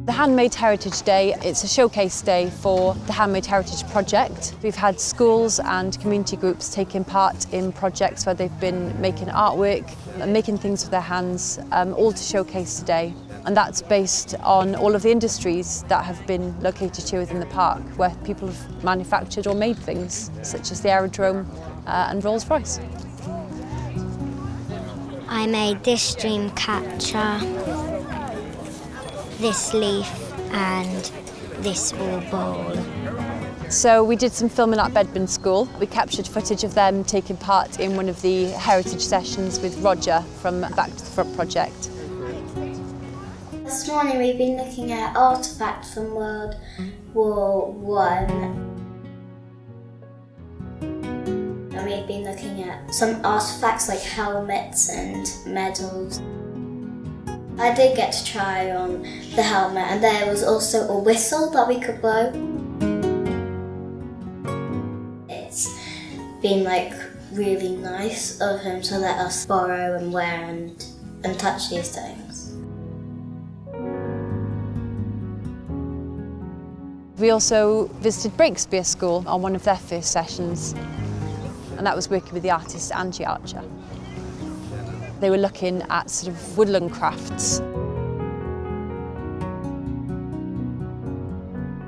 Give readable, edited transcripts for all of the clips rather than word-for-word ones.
The Handmade Heritage Day, it's a showcase day for the Handmade Heritage project. We've had schools and community groups taking part in projects where they've been making artwork and making things with their hands, all to showcase today. And that's based on all of the industries that have been located here within the park, where people have manufactured or made things, such as the aerodrome and Rolls-Royce. I made this dream catcher, this leaf and this all bowl. So we did some filming at Bedburn School. We captured footage of them taking part in one of the heritage sessions with Roger from Back to the Front project. This morning we've been looking at artefacts from World War I. And we've been looking at some artefacts like helmets and medals. I did get to try on the helmet, and there was also a whistle that we could blow. It's been really nice of him to let us borrow and wear and touch these things. We also visited Breakspear School on one of their first sessions, and that was working with the artist Angie Archer. They were looking at sort of woodland crafts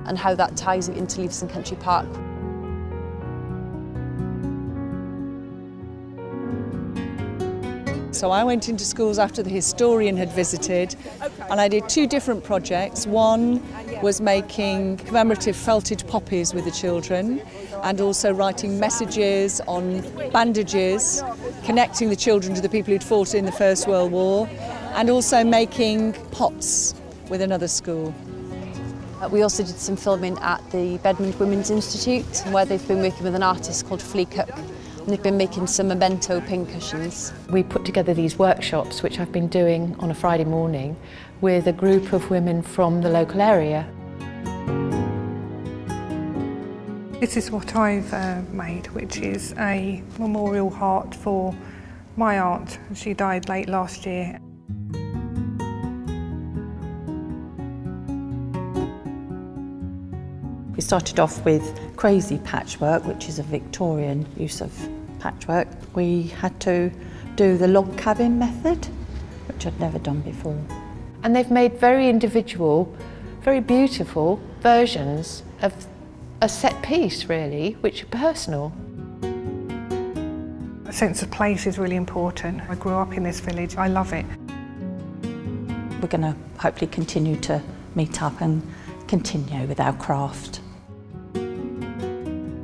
and how that ties into Leavesden Country Park. So I went into schools after the historian had visited, and I did two different projects. One was making commemorative felted poppies with the children, and also writing messages on bandages, connecting the children to the people who'd fought in the First World War, and also making pots with another school. We also did some filming at the Bedmond Women's Institute, where they've been working with an artist called Flea Cook, and they've been making some memento pincushions. We put together these workshops, which I've been doing on a Friday morning, with a group of women from the local area. This is what I've made, which is a memorial heart for my aunt. She died late last year. We started off with crazy patchwork, which is a Victorian use of patchwork. We had to do the log cabin method, which I'd never done before. And they've made very individual, very beautiful versions of a set piece, really, which are personal. A sense of place is really important. I grew up in this village. I love it. We're going to hopefully continue to meet up and continue with our craft.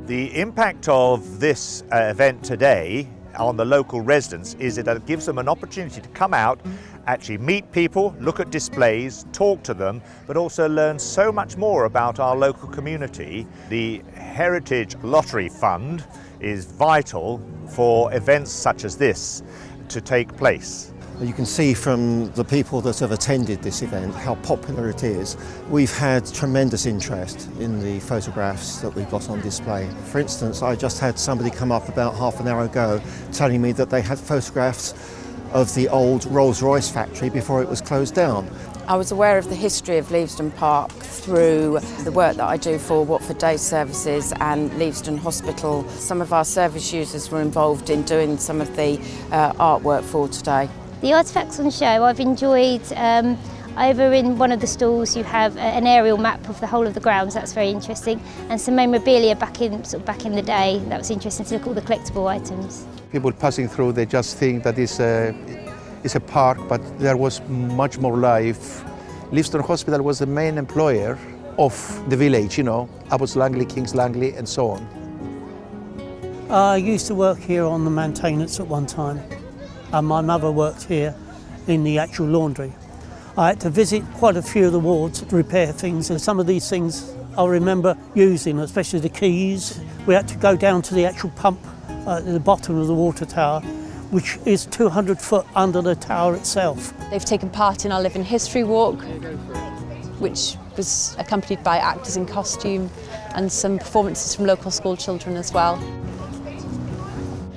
The impact of this event today on the local residents is that it gives them an opportunity to come out, actually meet people, look at displays, talk to them, but also learn so much more about our local community. The Heritage Lottery Fund is vital for events such as this to take place. You can see from the people that have attended this event how popular it is. We've had tremendous interest in the photographs that we've got on display. For instance, I just had somebody come up about half an hour ago telling me that they had photographs of the old Rolls-Royce factory before it was closed down. I was aware of the history of Leavesden Park through the work that I do for Watford Day Services and Leavesden Hospital. Some of our service users were involved in doing some of the artwork for today. The artefacts on show I've enjoyed. Over in one of the stalls you have an aerial map of the whole of the grounds, that's very interesting, and some memorabilia back in the day. That was interesting to look at all the collectible items. People passing through, they just think that it's a park, but there was much more life. Leavesden Hospital was the main employer of the village, Abbots Langley, Kings Langley and so on. I used to work here on the maintenance at one time. My mother worked here in the actual laundry. I had to visit quite a few of the wards to repair things, and some of these things I remember using, especially the keys. We had to go down to the actual pump at the bottom of the water tower, which is 200 foot under the tower itself. They've taken part in our Living History Walk, which was accompanied by actors in costume and some performances from local school children as well.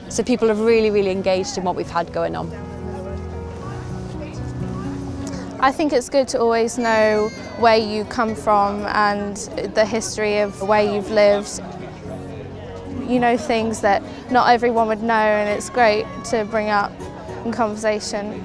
So people are really engaged in what we've had going on. I think it's good to always know where you come from and the history of where you've lived. You know things that not everyone would know, and it's great to bring up in conversation.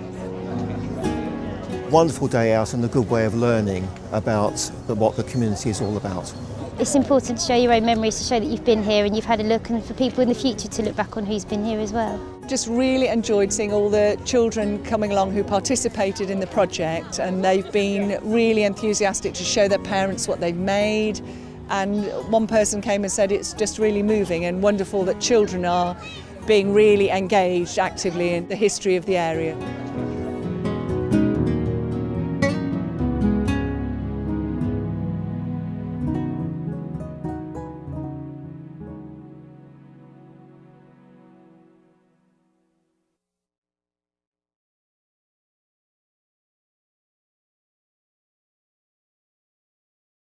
Wonderful day out and a good way of learning about what the community is all about. It's important to show your own memories, to show that you've been here and you've had a look, and for people in the future to look back on who's been here as well. Just really enjoyed seeing all the children coming along who participated in the project, and they've been really enthusiastic to show their parents what they've made. And one person came and said it's just really moving and wonderful that children are being really engaged actively in the history of the area.